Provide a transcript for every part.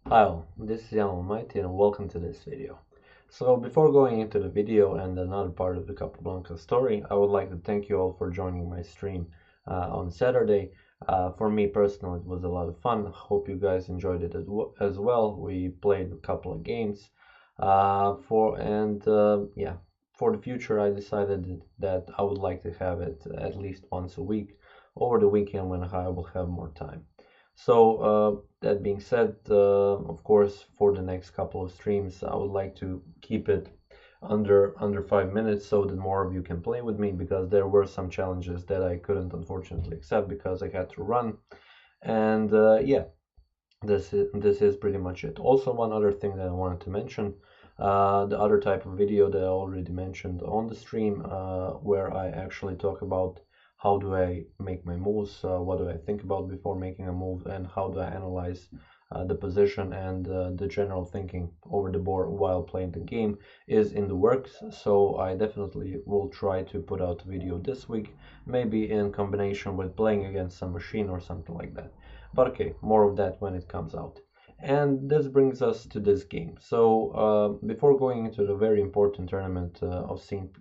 Hi all, this is Jan Almighty and welcome to this video. So before going into the video and another part of the Capablanca story, I would like to thank you all for joining my stream on Saturday. For me personally, it was a lot of fun. Hope you guys enjoyed it as well. We played a couple of games for the future I decided that I would like to have it at least once a week over the weekend when I will have more time. So that being said, of course, for the next couple of streams, I would like to keep it under 5 minutes so that more of you can play with me, because there were some challenges that I couldn't unfortunately accept because I had to run. And yeah, this is pretty much it. Also, one other thing that I wanted to mention, the other type of video that I already mentioned on the stream, where I actually talk about how do I make my moves, what do I think about before making a move, and how do I analyze the position and the general thinking over the board while playing the game, is in the works. So I definitely will try to put out a video this week, maybe in combination with playing against some machine or something like that. But okay, more of that when it comes out. And this brings us to this game. So before going into the very important tournament of St.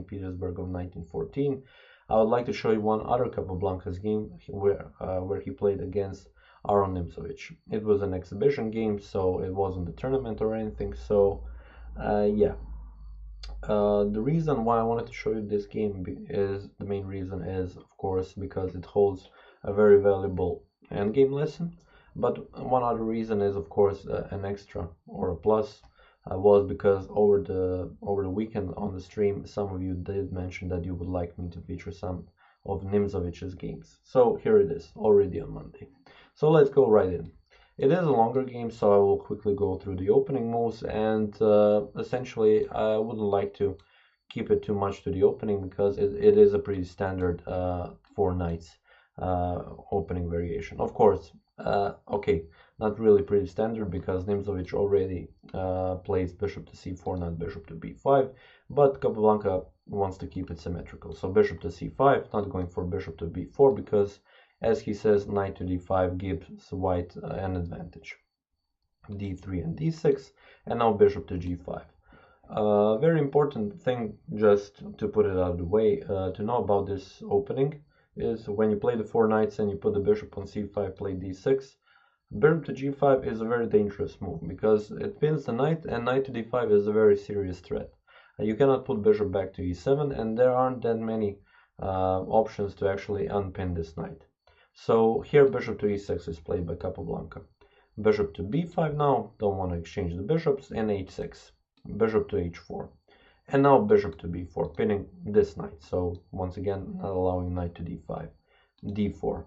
Petersburg of 1914, I would like to show you one other Capablanca's game where he played against Aron Nimzowitsch. It was an exhibition game, so it wasn't a tournament or anything. So yeah. The reason why I wanted to show you this game is the main reason is, of course, because it holds a very valuable endgame lesson. But one other reason is, of course, an extra or a plus was because over the weekend on the stream, some of you did mention that you would like me to feature some of Nimzovich's games. So here it is, already on Monday. So let's go right in. It is a longer game, so I will quickly go through the opening moves, and essentially I wouldn't like to keep it too much to the opening because it is a pretty standard 4 knights opening variation. Of course, okay, not really pretty standard because Nimzowitsch already plays bishop to c4, not bishop to b5, but Capablanca wants to keep it symmetrical. So bishop to c5, not going for bishop to b4 because, as he says, knight to d5 gives white an advantage. d3 and d6, and now bishop to g5. Very important thing, just to put it out of the way, to know about this opening is when you play the 4 knights and you put the bishop on c5, play d6, bishop to g5 is a very dangerous move because it pins the knight, and knight to d5 is a very serious threat. You cannot put bishop back to e7, and there aren't that many options to actually unpin this knight. So here bishop to e6 is played by Capablanca. Bishop to b5 now, don't want to exchange the bishops, and h6. Bishop to h4. And now bishop to b4, pinning this knight. So once again, not allowing knight to d5. d4.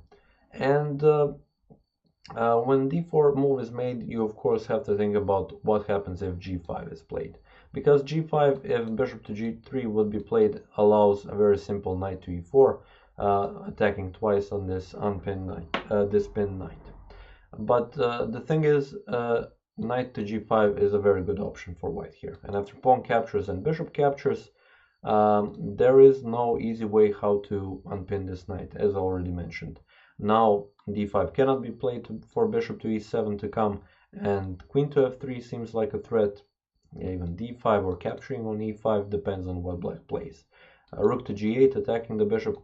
And when d4 move is made, you of course have to think about what happens if g5 is played. Because g5, if bishop to g3 would be played, allows a very simple knight to e4, attacking twice on this unpinned knight, this pinned knight. But the thing is, knight to g5 is a very good option for white here. And after pawn captures and bishop captures, there is no easy way how to unpin this knight, as already mentioned. Now d5 cannot be played for bishop to e7 to come, and queen to f3 seems like a threat. Even d5 or capturing on e5 depends on what black plays. Rook to g8 attacking the bishop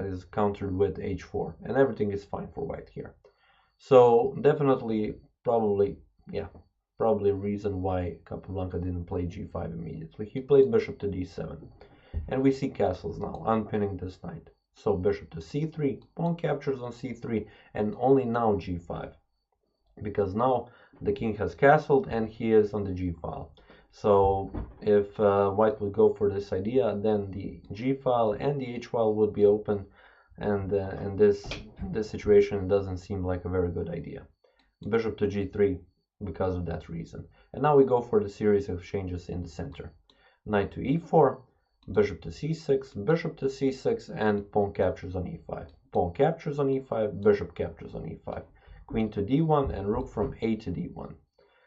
is countered with h4, and everything is fine for white here. So definitely, probably a reason why Capablanca didn't play g5 immediately. He played bishop to d7, and we see castles now, unpinning this knight. So bishop to c3, pawn captures on c3, and only now g5, because now the king has castled and he is on the g file. So if white would go for this idea, then the g file and the h file would be open, and in this situation it doesn't seem like a very good idea. Bishop to g3 because of that reason. And now we go for the series of changes in the center. Knight to e4, bishop to c6, bishop to c6, and pawn captures on e5. Pawn captures on e5, bishop captures on e5. Queen to d1 and rook from a to d1.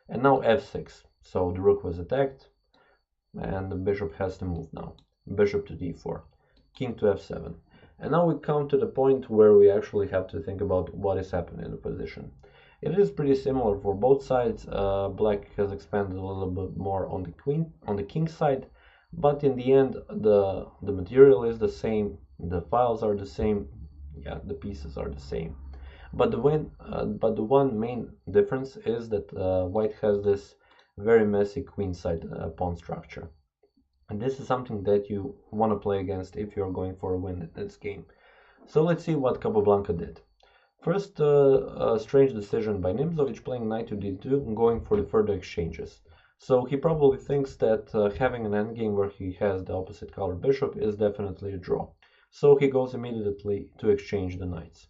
And now f6. So the rook was attacked and the bishop has to move now. Bishop to d4, king to f7. And now we come to the point where we actually have to think about what is happening in the position. It is pretty similar for both sides. Black has expanded a little bit more on the king side, but in the end the material is the same, the files are the same, yeah, the pieces are the same. But the one main difference is that white has this very messy queenside pawn structure. And this is something that you want to play against if you're going for a win in this game. So let's see what Capablanca did. First, a strange decision by Nimzowitsch, playing knight to d2 and going for the further exchanges. So he probably thinks that having an endgame where he has the opposite color bishop is definitely a draw. So he goes immediately to exchange the knights.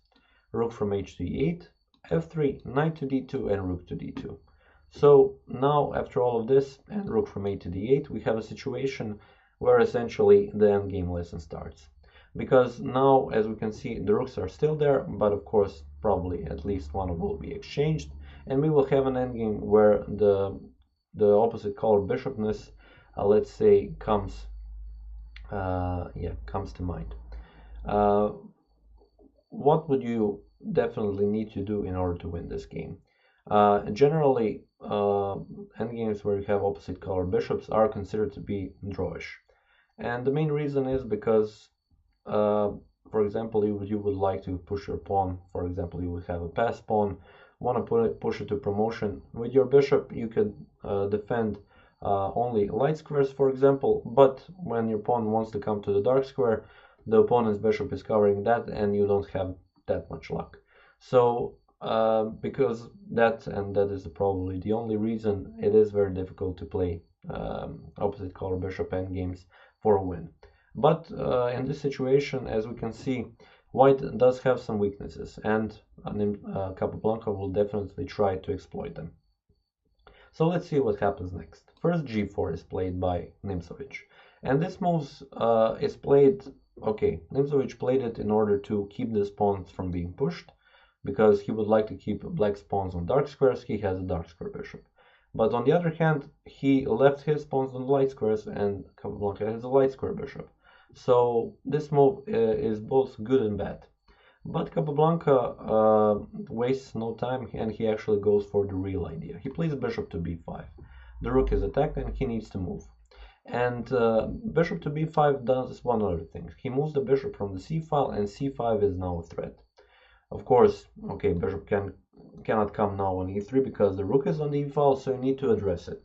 Rook from h to e8, f3, knight to d2 and rook to d2. So now, after all of this and rook from a to d8, we have a situation where essentially the endgame lesson starts. Because now, as we can see, the rooks are still there, but of course probably at least one will be exchanged, and we will have an endgame where the opposite color bishopness, let's say, comes to mind. What would you definitely need to do in order to win this game? Generally, endgames where you have opposite color bishops are considered to be drawish, and the main reason is because, for example, you would like to push your pawn. For example, you would have a passed pawn, want to push it to promotion. With your bishop, you could defend only light squares, for example, but when your pawn wants to come to the dark square, the opponent's bishop is covering that, and you don't have that much luck. So because that is probably the only reason it is very difficult to play opposite color bishop endgames for a win. But in this situation, as we can see, white does have some weaknesses, and Capablanca will definitely try to exploit them. So let's see what happens next. First, g4 is played by Nimzowitsch, and this move is played. Okay, Nimzowitsch played it in order to keep these pawns from being pushed, because he would like to keep black pawns on dark squares. He has a dark square bishop. But on the other hand, he left his pawns on light squares, and Capablanca has a light square bishop. So this move is both good and bad. But Capablanca wastes no time, and he actually goes for the real idea. He plays bishop to b5. The rook is attacked and he needs to move. And bishop to b5 does one other thing. He moves the bishop from the c file, and c5 is now a threat. Of course, okay, bishop cannot come now on e3 because the rook is on the e file, so you need to address it.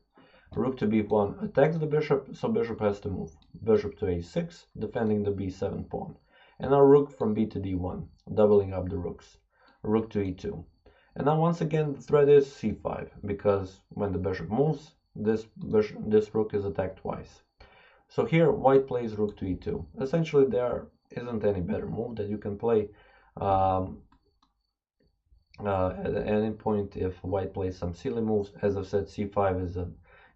Rook to b1 attacks the bishop, so bishop has to move. Bishop to a6, defending the b7 pawn. And now rook from b to d1, doubling up the rooks. Rook to e2. And now once again the threat is c5, because when the bishop moves, this rook is attacked twice. So here white plays rook to e2. Essentially there isn't any better move that you can play at any point if white plays some silly moves. As I've said, c5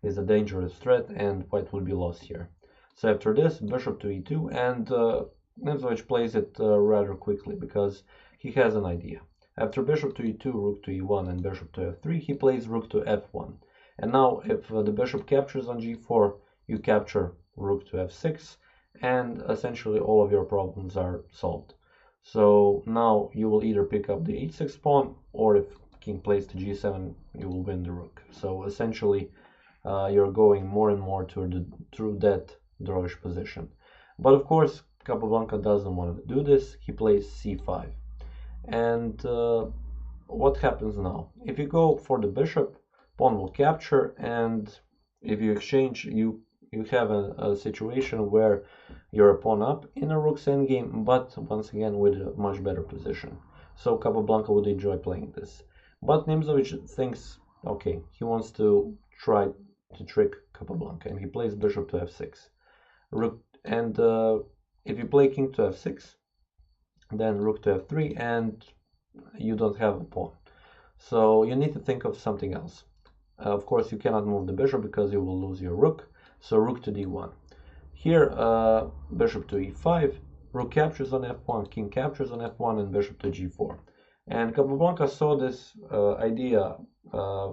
is a dangerous threat, and white will be lost here. So after this, bishop to e2, and Nimzowitsch plays it rather quickly because he has an idea. After bishop to e2, rook to e1, and bishop to f3, he plays rook to f1. And now if the bishop captures on g4, you capture rook to f6, and essentially all of your problems are solved. So now you will either pick up the h6 pawn, or if king plays to g7, you will win the rook. So essentially you're going more and more through that drawish position. But of course Capablanca doesn't want to do this. He plays c5. And what happens now? If you go for the bishop, pawn will capture, and if you exchange, you have a situation where you're a pawn up in a rook's endgame, but once again with a much better position. So Capablanca would enjoy playing this. But Nimzowitsch thinks, okay, he wants to try to trick Capablanca, and he plays bishop to f6. Rook, and if you play king to f6, then rook to f3, and you don't have a pawn. So you need to think of something else. Of course, you cannot move the bishop because you will lose your rook. So rook to d1. Here, bishop to e5, rook captures on f1, king captures on f1, and bishop to g4. And Capablanca saw this idea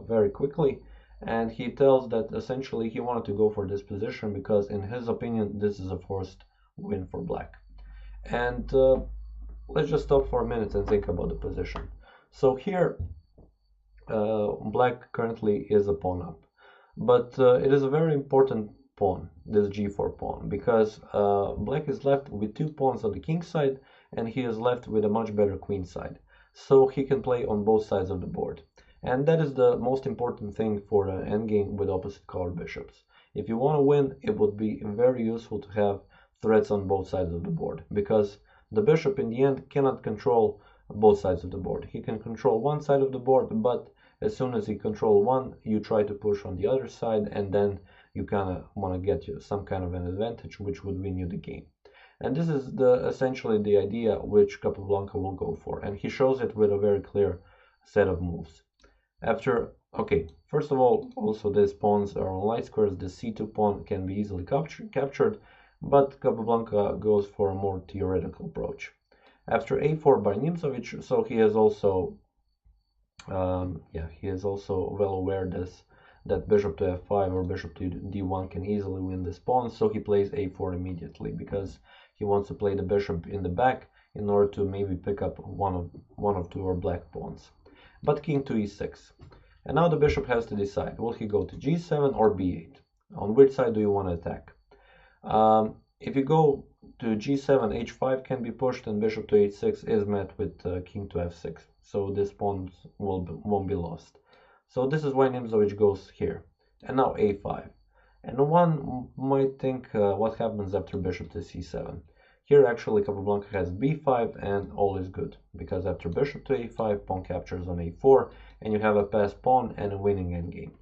very quickly, and he tells that essentially he wanted to go for this position because in his opinion this is a forced win for black. And let's just stop for a minute and think about the position. So here black currently is a pawn up, but it is a very important pawn, this g4 pawn, because black is left with 2 pawns on the king side, and he is left with a much better queen side, so he can play on both sides of the board. And that is the most important thing for an endgame with opposite colored bishops. If you want to win, it would be very useful to have threats on both sides of the board, because the bishop in the end cannot control both sides of the board. He can control one side of the board, but as soon as he controls one, you try to push on the other side, and then you kind of want to get you some kind of an advantage which would win you the game. And this is essentially the idea which Capablanca will go for, and he shows it with a very clear set of moves. Okay, first of all, also these pawns are on light squares. The c2 pawn can be easily captured, but Capablanca goes for a more theoretical approach. After a4 by Nimzowitsch, so he is also well aware that bishop to f5 or bishop to d1 can easily win this pawn, so he plays a4 immediately, because he wants to play the bishop in the back in order to maybe pick up one of 2 or black pawns. But king to e6, and now the bishop has to decide, will he go to g7 or b8? On which side do you want to attack? If you go to g7, h5 can be pushed, and bishop to h6 is met with king to f6, so this pawn won't be lost. So this is why Nimzowitsch goes here. And now a5. And one might think what happens after bishop to c7. Here actually Capablanca has b5 and all is good, because after bishop to a5, pawn captures on a4, and you have a passed pawn and a winning endgame.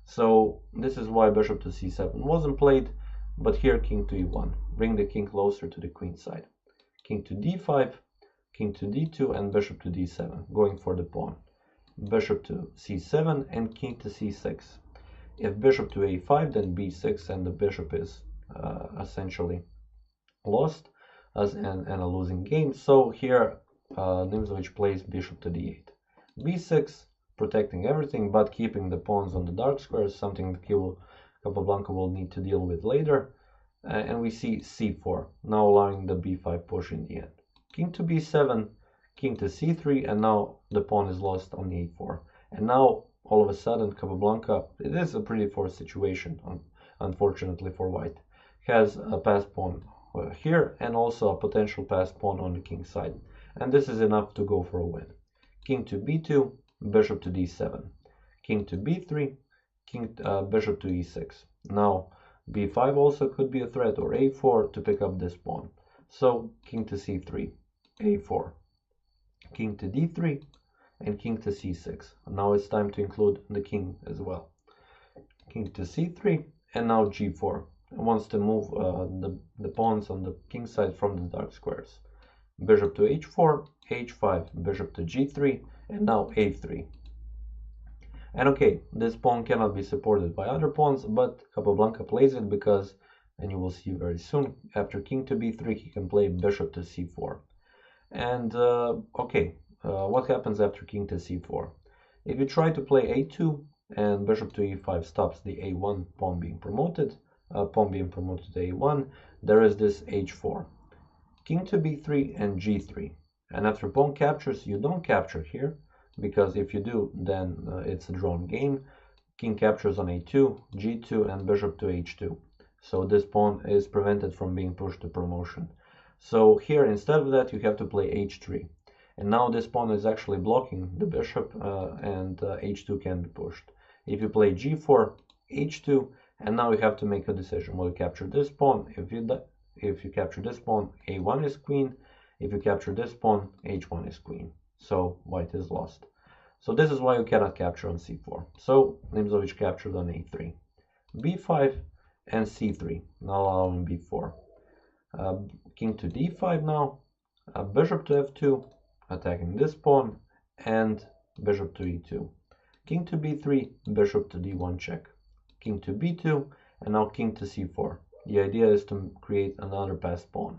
So this is why bishop to c7 wasn't played, but here king to e1. Bring the king closer to the queen side. King to d5, king to d2, and bishop to d7, going for the pawn. Bishop to c7 and king to c6. If bishop to a5, then b6, and the bishop is essentially lost and a losing game. So here Nimzowitsch plays bishop to d8. b6, protecting everything but keeping the pawns on the dark squares, something that Capablanca will need to deal with later. And we see c4, now allowing the b5 push in the end. King to b7, king to c3, and now the pawn is lost on a4. And now all of a sudden Capablanca, it is a pretty forced situation, unfortunately for white, has a passed pawn here and also a potential passed pawn on the king side, and this is enough to go for a win. King to b2, bishop to d7, king to b3, bishop to e6. Now b5 also could be a threat, or a4 to pick up this pawn. So king to c3, a4, king to d3, and king to c6. Now it's time to include the king as well. King to c3, and now g4. It wants to move the pawns on the king side from the dark squares. Bishop to h4, h5, bishop to g3, and now a3. And okay, this pawn cannot be supported by other pawns, but Capablanca plays it because, and you will see very soon, after king to b3 he can play bishop to c4. And what happens after king to c4? If you try to play a2 and bishop to e5 stops the a1 pawn being promoted to a1, there is this h4. King to b3 and g3. And after pawn captures, you don't capture here, because if you do, then it's a drawn game. King captures on a2, g2, and bishop to h2. So this pawn is prevented from being pushed to promotion. So here, instead of that, you have to play h3. And now this pawn is actually blocking the bishop, and h2 can be pushed. If you play g4, h2, and now you have to make a decision. Will you capture this pawn? If you capture this pawn, a1 is queen. If you capture this pawn, h1 is queen. So white is lost. So this is why you cannot capture on c4. So Nimzowitsch captured on a3. b5 and c3, now allowing b4. King to d5 now. Bishop to f2, attacking this pawn, and bishop to e2. King to b3, bishop to d1 check. King to b2, and now king to c4. The idea is to create another passed pawn.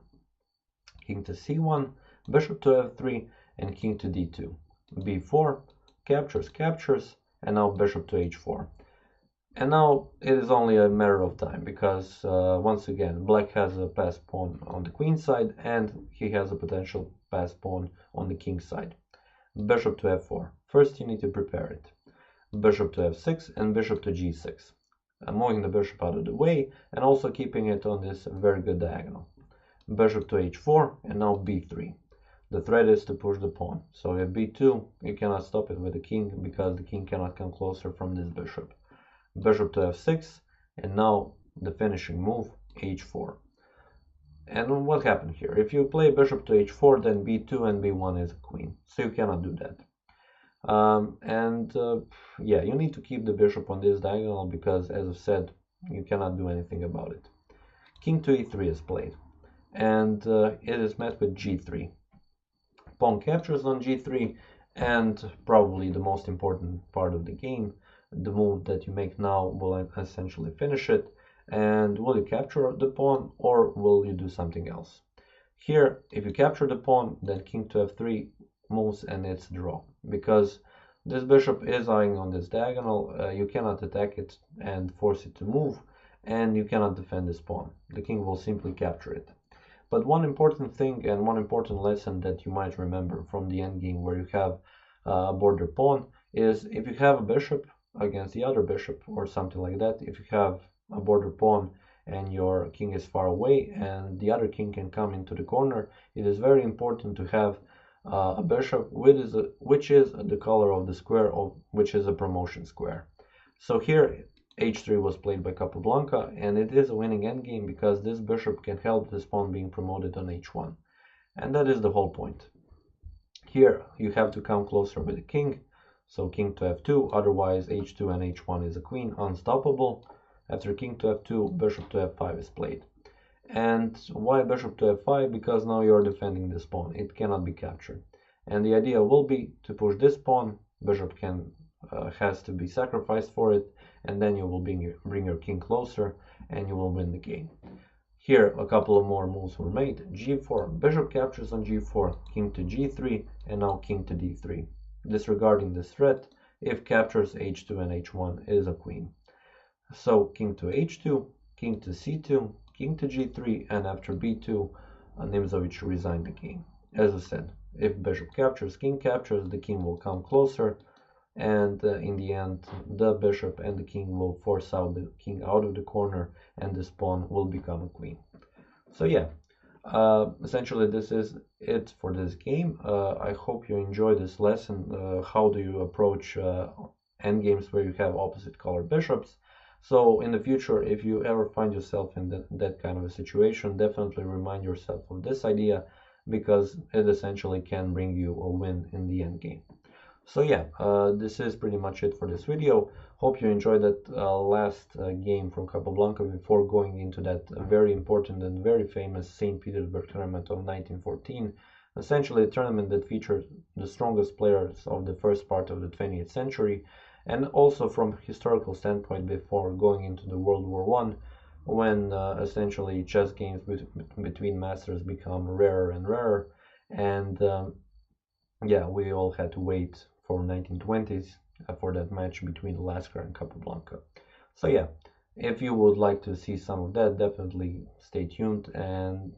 King to c1, bishop to f3, and king to d2. b4, captures, and now bishop to h4. And now it is only a matter of time, because once again black has a passed pawn on the queen side, and he has a potential passed pawn on the king side. Bishop to f4. First you need to prepare it. bishop to f6 and bishop to g6. Moving the bishop out of the way and also keeping it on this very good diagonal. Bishop to h4 and now b3. The threat is to push the pawn. So if b2, you cannot stop it with the king because the king cannot come closer from this bishop. Bishop to f6 and now the finishing move h4. And what happened here? If you play bishop to h4, then b2 and b1 is a queen. So you cannot do that. Yeah, you need to keep the bishop on this diagonal because, as I've said, you cannot do anything about it. King to e3 is played, and it is met with g3. Pawn captures on g3, and probably the most important part of the game, the move that you make now will essentially finish it. And will you capture the pawn or will you do something else? Here, if you capture the pawn, then king to f3 moves and it's a draw, because this bishop is eyeing on this diagonal. You cannot attack it and force it to move, and you cannot defend this pawn. The king will simply capture it. But one important thing and one important lesson that you might remember from the endgame where you have a border pawn is if you have a bishop against the other bishop or something like that, if you have a border pawn and your king is far away and the other king can come into the corner, it is very important to have a bishop which is the color of the square, which is a promotion square. So here h3 was played by Capablanca, and it is a winning endgame because this bishop can help this pawn being promoted on h1. And that is the whole point. Here you have to come closer with the king, so king to f2, otherwise h2 and h1 is a queen, unstoppable. After king to f2, bishop to f5 is played. And why bishop to f5? Because now you are defending this pawn, it cannot be captured. And the idea will be to push this pawn, bishop has to be sacrificed for it, and then you will bring your king closer and you will win the game. Here a couple of more moves were made. g4, bishop captures on g4, king to g3, and now king to d3. Disregarding this threat, if captures h2 and h1 is a queen. So king to h2, king to c2, king to g3, and after b2, Nimzowitsch resigned the game. As I said, if bishop captures, king captures, the king will come closer, and in the end the bishop and the king will force out the king out of the corner and this pawn will become a queen. So yeah, essentially this is it for this game. I hope you enjoy this lesson. How do you approach endgames where you have opposite color bishops? So in the future, if you ever find yourself in that kind of a situation, definitely remind yourself of this idea, because it essentially can bring you a win in the endgame. So yeah, this is pretty much it for this video. Hope you enjoyed that last game from Capablanca before going into that very important and very famous St. Petersburg tournament of 1914. Essentially a tournament that featured the strongest players of the first part of the 20th century, and also from historical standpoint before going into the World War I, when essentially chess games between masters become rarer and rarer, and yeah, we all had to wait for 1920s for that match between Lasker and Capablanca. So yeah, if you would like to see some of that, definitely stay tuned, and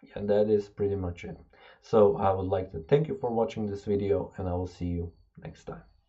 yeah, that is pretty much it. So I would like to thank you for watching this video, and I will see you next time.